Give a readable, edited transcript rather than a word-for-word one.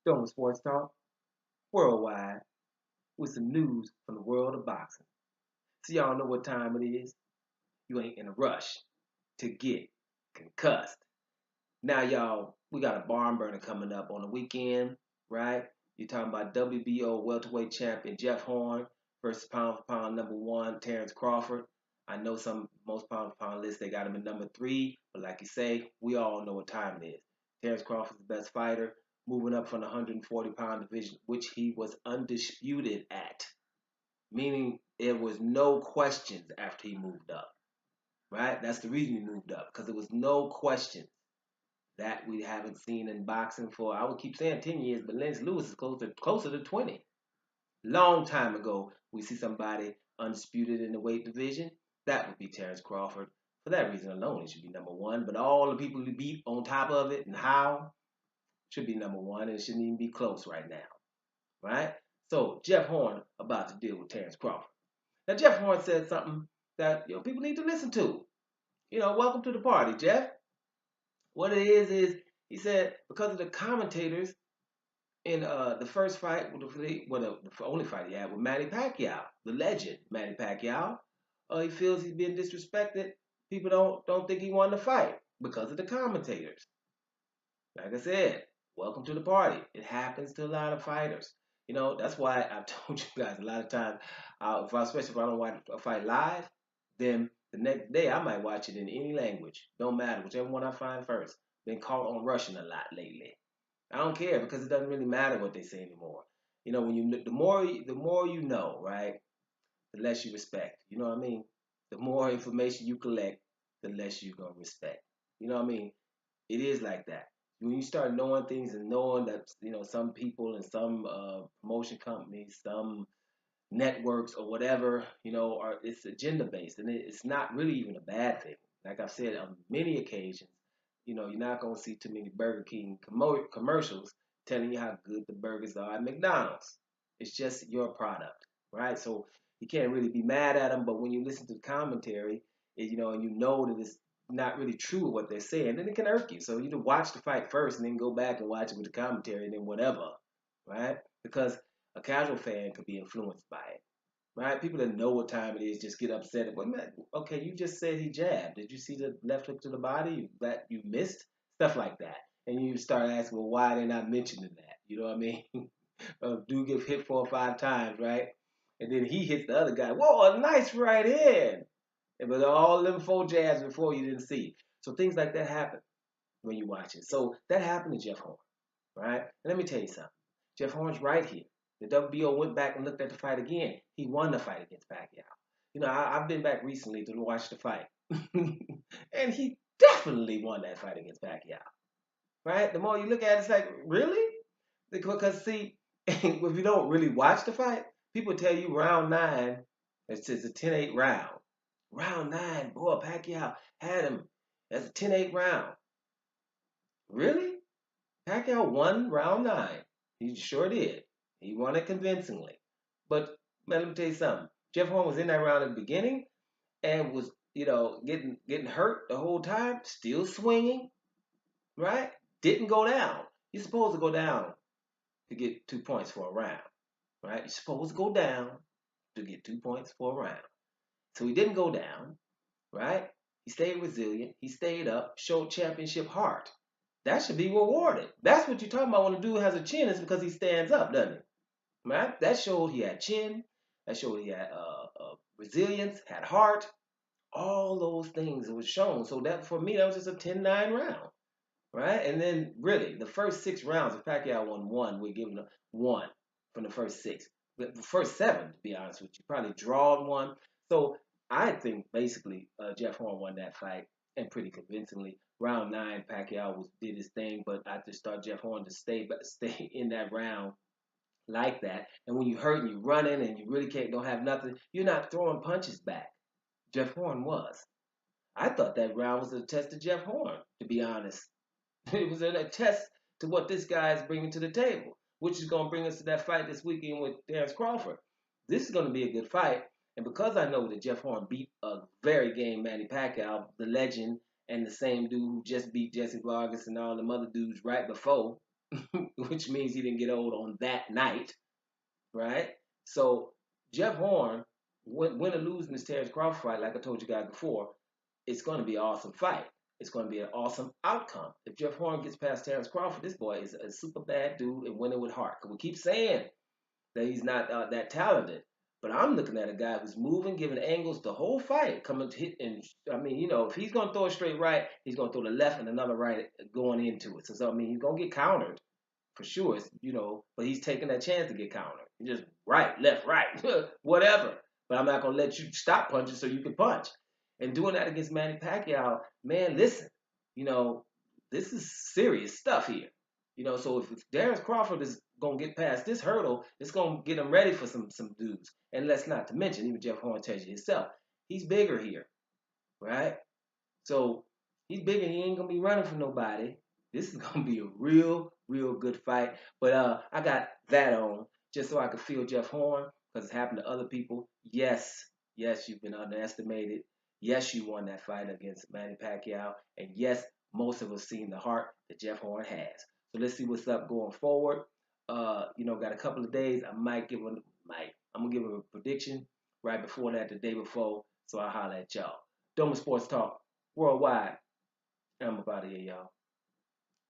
Stone Sports Talk, worldwide, with some news from the world of boxing. So y'all know what time it is. You ain't in a rush to get concussed. Now, y'all, we got a barn burner coming up on the weekend, right? You're talking about WBO welterweight champion Jeff Horn versus pound for pound number one Terrence Crawford. I know some most pound for pound lists they got him at number three, but like you say, we all know what time it is. Terrence Crawford's the best fighter, moving up from the 140-pound division, which he was undisputed at, meaning there was no questions after he moved up, right? That's the reason he moved up, because there was no questions that we haven't seen in boxing for, I would keep saying 10 years, but Lennox Lewis is closer to 20. Long time ago, we see somebody undisputed in the weight division. That would be Terrence Crawford. For that reason alone, it should be number one. But all the people he beat on top of it and how should be number one, and it shouldn't even be close right now, right? So Jeff Horn about to deal with Terrence Crawford. Now Jeff Horn said something that people need to listen to. Welcome to the party, Jeff. What it is he said because of the commentators in the first fight, the only fight he had with Manny Pacquiao, the legend Manny Pacquiao, he feels he's being disrespected. People don't think he won the fight because of the commentators. Like I said, welcome to the party. It happens to a lot of fighters. That's why I've told you guys a lot of times, especially if I don't watch a fight live, then the next day I might watch it in any language. Don't matter, whichever one I find first. Been caught on Russian a lot lately. I don't care because it doesn't really matter what they say anymore. When the more you know, right, the less you respect. You know what I mean? The more information you collect, the less you're gonna respect. You know what I mean? It is like that. When you start knowing things and knowing that some people and some promotion companies, some networks or whatever, it's agenda based, and it's not really even a bad thing. Like I've said on many occasions, you're not gonna see too many Burger King commercials telling you how good the burgers are at McDonald's. It's just your product, right? So you can't really be mad at them, but when you listen to the commentary, and you know that it's not really true what they're saying, then it can irk you. So you can watch the fight first and then go back and watch it with the commentary and then whatever, right? Because a casual fan could be influenced by it, right? People that know what time it is just get upset. Well, man, okay, you just said he jabbed. Did you see the left hook to the body that you missed? Stuff like that. And you start asking, well, why are they not mentioning that? You know what I mean? Dude gets hit 4 or 5 times, right? And then he hits the other guy. Whoa, a nice right hand. But all them 4 jabs before you didn't see. So things like that happen when you watch it. So that happened to Jeff Horn, right? And let me tell you something. Jeff Horn's right here. The WBO went back and looked at the fight again. He won the fight against Pacquiao. I've been back recently to watch the fight. And he definitely won that fight against Pacquiao, right? The more you look at it, it's like, really? Because, see, if you don't really watch the fight, people tell you round 9, it's a 10-8 round. Round 9, boy, Pacquiao had him. That's a 10-8 round. Really? Pacquiao won round 9. He sure did. He won it convincingly. But man, let me tell you something. Jeff Horn was in that round at the beginning and was, getting hurt the whole time, still swinging, right? Didn't go down. You're supposed to go down to get 2 points for a round, right? You're supposed to go down to get 2 points for a round. So he didn't go down, right? He stayed resilient. He stayed up, showed championship heart. That should be rewarded. That's what you're talking about when a dude has a chin, is because he stands up, doesn't it? Right? That showed he had chin. That showed he had resilience, had heart. All those things was shown. So that, for me, that was just a 10-9 round, right? And then really, the first 6 rounds, if Pacquiao won one, we're giving him 1 from the first 6. The first 7, to be honest with you, probably drawed 1. So I think basically Jeff Horn won that fight, and pretty convincingly. Round 9, Pacquiao did his thing, but I just thought Jeff Horn to stay in that round like that. And when you hurt and you're running and you really don't have nothing, you're not throwing punches back. Jeff Horn was. I thought that round was a test to Jeff Horn, to be honest. It was a test to what this guy is bringing to the table, which is going to bring us to that fight this weekend with Terrence Crawford. This is going to be a good fight. And because I know that Jeff Horn beat a very game Manny Pacquiao, the legend, and the same dude who just beat Jesse Vargas and all them other dudes right before, which means he didn't get old on that night, right? So Jeff Horn, win or lose in this Terrence Crawford fight, like I told you guys before, it's going to be an awesome fight. It's going to be an awesome outcome. If Jeff Horn gets past Terrence Crawford, this boy is a super bad dude and winning with heart. Because we keep saying that he's not that talented. But I'm looking at a guy who's moving, giving angles the whole fight, coming to hit. And I mean, if he's going to throw a straight right, he's going to throw the left and another right going into it. So I mean, he's going to get countered for sure. But he's taking that chance to get countered. Just right, left, right, whatever. But I'm not going to let you stop punching so you can punch. And doing that against Manny Pacquiao, man, listen, you know, this is serious stuff here. So if Darius Crawford is gonna get past this hurdle, it's gonna get him ready for some dudes. And let's not to mention, even Jeff Horn tells you himself, he's bigger here, right? So he's bigger. He ain't gonna be running for nobody. This is gonna be a real, real good fight. But I got that on just so I could feel Jeff Horn because it's happened to other people. Yes, yes, you've been underestimated. Yes, you won that fight against Manny Pacquiao, and yes, most of us seen the heart that Jeff Horn has. So let's see what's up going forward. Got a couple of days. I'm gonna give him a prediction right before that, the day before. So I'll holler at y'all. Doma Sports Talk worldwide. I'm about here, y'all.